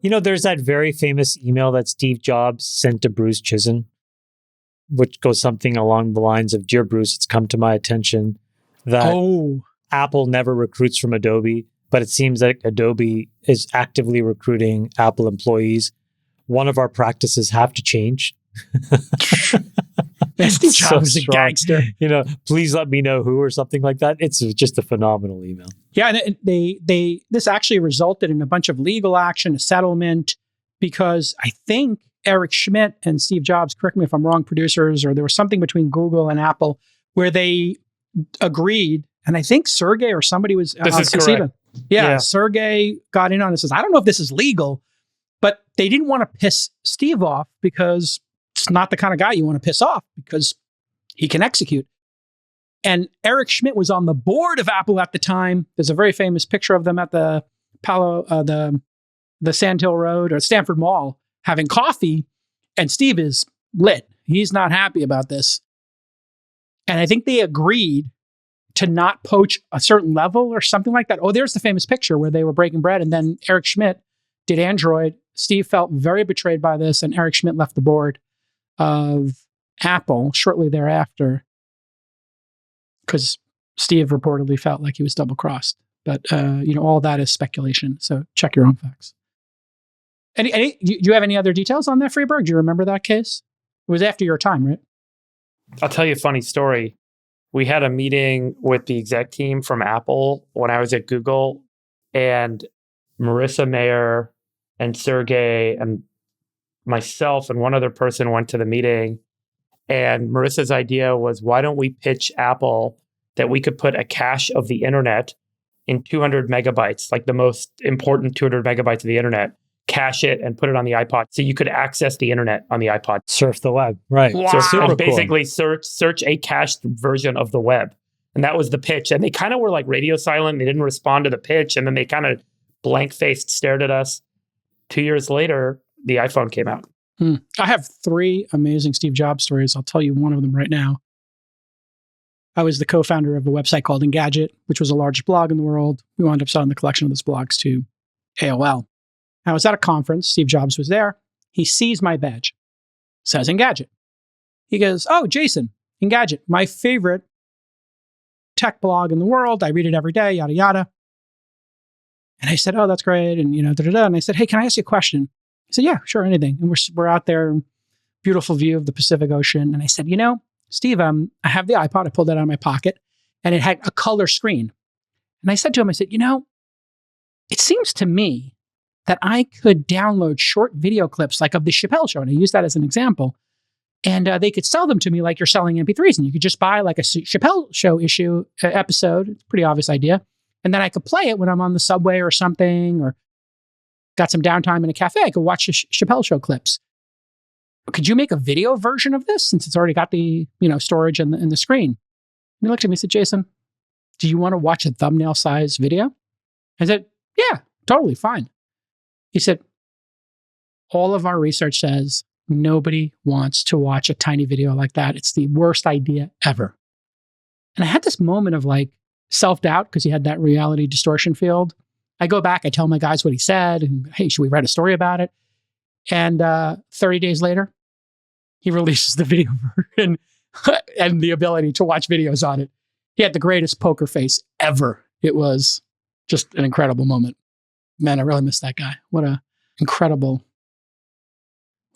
There's that very famous email that Steve Jobs sent to Bruce Chizen, which goes something along the lines of, "Dear Bruce, it's come to my attention that Apple never recruits from Adobe, but it seems like Adobe is actively recruiting Apple employees. One of our practices have to change." Steve Jobs is a gangster. Please let me know who, or something like that. It's just a phenomenal email. Yeah, and this actually resulted in a bunch of legal action, a settlement, because I think Eric Schmidt and Steve Jobs, correct me if I'm wrong, producers, or there was something between Google and Apple where they agreed, and I think Sergey or somebody was... This is correct. Yeah, Sergey got in on it and says, I don't know if this is legal, but they didn't want to piss Steve off because it's not the kind of guy you want to piss off because he can execute. And Eric Schmidt was on the board of Apple at the time. There's a very famous picture of them at the Sand Hill Road or Stanford Mall having coffee, and Steve is lit. He's not happy about this. And I think they agreed to not poach a certain level or something like that. Oh, there's the famous picture where they were breaking bread, and then Eric Schmidt did Android. Steve felt very betrayed by this, and Eric Schmidt left the board of Apple shortly thereafter because Steve reportedly felt like he was double-crossed. But, all that is speculation, so check your own facts. Do you have any other details on that, Freeberg? Do you remember that case? It was after your time, right? I'll tell you a funny story. We had a meeting with the exec team from Apple when I was at Google, and Marissa Mayer and Sergey and myself and one other person went to the meeting. And Marissa's idea was, why don't we pitch Apple that we could put a cache of the internet in 200 megabytes, like the most important 200 megabytes of the internet, cache it and put it on the iPod so you could access the internet on the iPod. Surf the web. Right. Wow. So basically search a cached version of the web. And that was the pitch. And they kind of were like radio silent. They didn't respond to the pitch. And then they kind of blank-faced stared at us. 2 years later, the iPhone came out. I have 3 amazing Steve Jobs stories. I'll tell you one of them right now. I was the co-founder of a website called Engadget, which was the largest blog in the world. We wound up selling the collection of those blogs to AOL. I was at a conference. Steve Jobs was there. He sees my badge. Says Engadget. He goes, "Oh, Jason, Engadget, my favorite tech blog in the world. I read it every day, yada, yada." And I said, "Oh, that's great." And, And I said, "Hey, can I ask you a question?" He said, "Yeah, sure, anything." And we're out there, beautiful view of the Pacific Ocean. And I said, "Steve, I have the iPod." I pulled that out of my pocket, and it had a color screen. And I said to him, "It seems to me that I could download short video clips like of the Chappelle Show." And I use that as an example. And they could sell them to me like you're selling MP3s. And you could just buy like a Chappelle Show episode. It's a pretty obvious idea. And then I could play it when I'm on the subway or something, or got some downtime in a cafe. I could watch the Chappelle Show clips. Could you make a video version of this since it's already got the storage and the screen? And he looked at me and said, "Jason, do you want to watch a thumbnail size video?" I said, "Yeah, totally fine." He said, "All of our research says nobody wants to watch a tiny video like that. It's the worst idea ever." And I had this moment of self-doubt because he had that reality distortion field. I go back, I tell my guys what he said, and hey, should we write a story about it? And 30 days later, he releases the video version and the ability to watch videos on it. He had the greatest poker face ever. It was just an incredible moment. Man, I really miss that guy. What an incredible.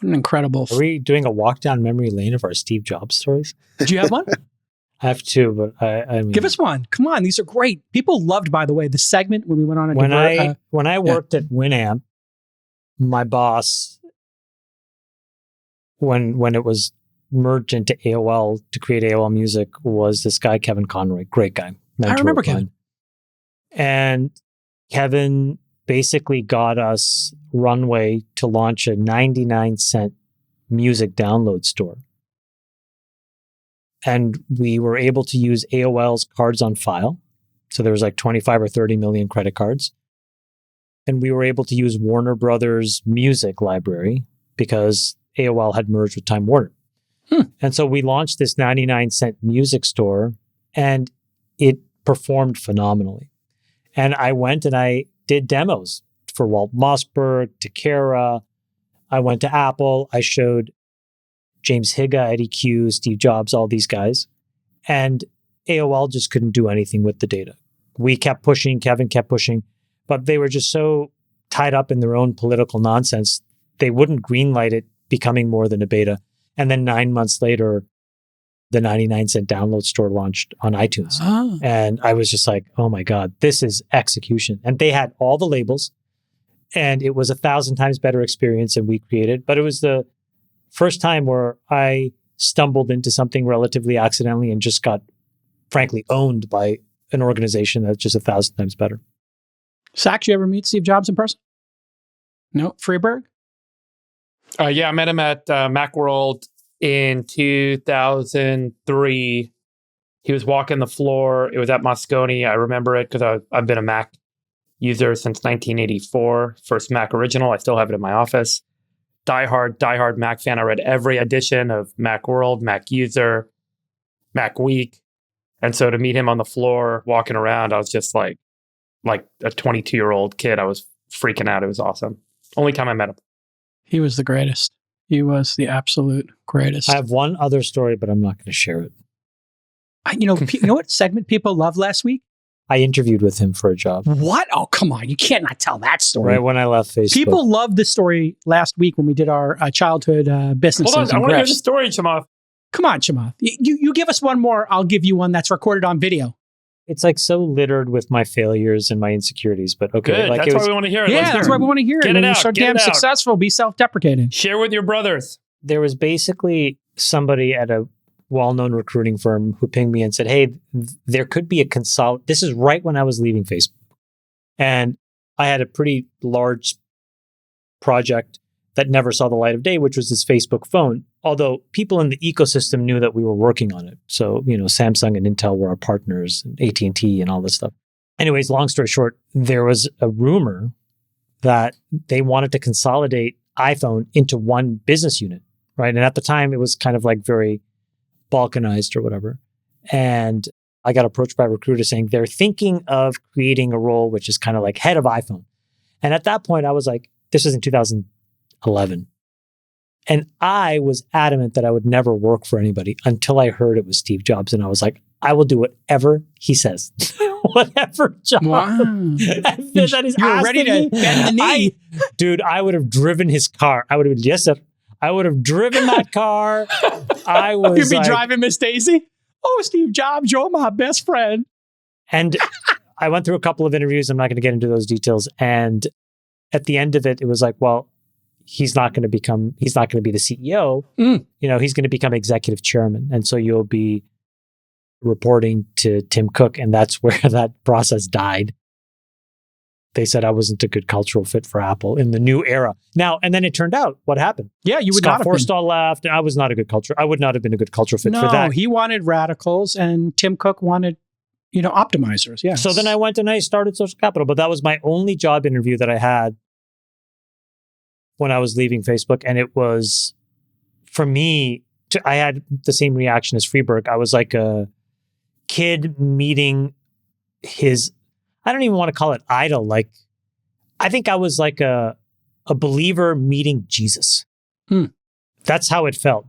Are we doing a walk down memory lane of our Steve Jobs stories? Do you have one? I have 2, but I mean, give us one. Come on, these are great. People loved, by the way, the segment when we went on a when I worked at Winamp, my boss, when it was merged into AOL to create AOL Music, was this guy Kevin Conroy, great guy. I remember Kevin. And Kevin basically got us runway to launch a 99-cent music download store. And we were able to use AOL's cards on file. So there was 25 or 30 million credit cards. And we were able to use Warner Brothers music library because AOL had merged with Time Warner. And so we launched this 99-cent music store, and it performed phenomenally. And I went and I did demos worked for Walt Mossberg, Takara. I went to Apple. I showed James Higa, Eddie Q, Steve Jobs, all these guys. And AOL just couldn't do anything with the data. We kept pushing, Kevin kept pushing, but they were just so tied up in their own political nonsense, they wouldn't greenlight it becoming more than a beta. And then 9 months later, the 99-cent download store launched on iTunes. Oh. And I was just like, oh my God, this is execution. And they had all the labels, and it was 1,000 times better experience than we created. But it was the first time where I stumbled into something relatively accidentally and just got, frankly, owned by an organization that's just 1,000 times better. Sax, you ever meet Steve Jobs in person? No? Freeberg? Yeah, I met him at MacWorld in 2003. He was walking the floor. It was at Moscone. I remember it because I've been a Mac user since 1984. First Mac original. I still have it in my office. Die-hard Mac fan. I read every edition of MacWorld, Mac User, Mac Week. And so to meet him on the floor walking around, I was just like a 22-year-old kid. I was freaking out. It was awesome. Only time I met him. He was the greatest. He was the absolute greatest. I have one other story, but I'm not going to share it. You know what segment people loved last week? I interviewed with him for a job. What? Oh, come on. You can't not tell that story. Right when I left Facebook. People loved the story last week when we did our childhood businesses. Hold on. I want to hear the story, Chamath. Come on, Chamath. You give us one more. I'll give you one that's recorded on video. It's like so littered with my failures and my insecurities, but okay. Good. Like that's why we want to hear it. Yeah, that's why we want to hear it. Get it out. You're so damn successful. Be self-deprecating. Share with your brothers. There was basically somebody at a well-known recruiting firm who pinged me and said, hey, there could be a This is right when I was leaving Facebook. And I had a pretty large project that never saw the light of day, which was this Facebook phone. Although people in the ecosystem knew that we were working on it. So, Samsung and Intel were our partners, and AT&T and all this stuff. Anyways, long story short, there was a rumor that they wanted to consolidate iPhone into one business unit, right? And at the time, it was kind of like very balkanized or whatever. And I got approached by a recruiter saying they're thinking of creating a role which is kind of like head of iPhone. And at that point, I was like, this was in 2011. And I was adamant that I would never work for anybody until I heard it was Steve Jobs. And I was like, I will do whatever he says. Whatever job. Wow. That is You're ready to bend the knee. Dude, I would have driven his car. I would have been, yes, sir. I would have driven that car. You'd be driving Miss Daisy? Oh, Steve Jobs, you're my best friend. And I went through a couple of interviews. I'm not going to get into those details. And at the end of it, it was like, well, he's not going to be the CEO. He's going to become executive chairman. And so you'll be reporting to Tim Cook. And that's where that process died. They said I wasn't a good cultural fit for Apple in the new era. Now, and then it turned out what happened. Yeah, you would Scott not have Forstall left. I was not a good culture. I would not have been a good cultural fit for that. No, he wanted radicals and Tim Cook wanted, optimizers. Yeah. So then I went and I started Social Capital, but that was my only job interview that I had when I was leaving Facebook. And it was, for me, I had the same reaction as Freeberg. I was like a kid meeting his, I don't even want to call it idol. Like, I think I was like a believer meeting Jesus. That's how it felt.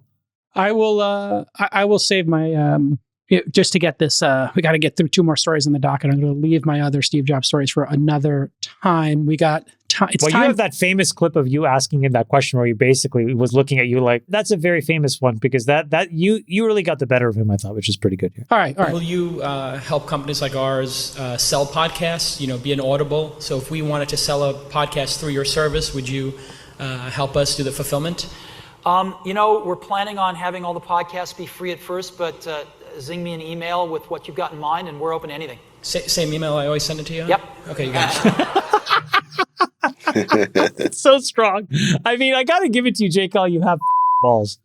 I will save my, just to get this, we got to get through 2 more stories in the docket. I'm going to leave my other Steve Jobs stories for another time. We got time. You have that famous clip of you asking him that question where he basically was looking at you like, that's a very famous one because that you really got the better of him, I thought, which is pretty good here. All right. Will you help companies like ours sell podcasts, be an Audible? So if we wanted to sell a podcast through your service, would you help us do the fulfillment? We're planning on having all the podcasts be free at first, but zing me an email with what you've got in mind, and we're open to anything. Same email I always send it to you? Yep. Okay, you got it. It's so strong. I mean, I got to give it to you, Jake. You have balls.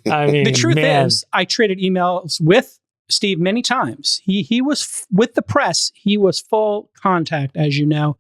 I mean, the truth is, I traded emails with Steve many times. He was with the press. He was full contact, as you know.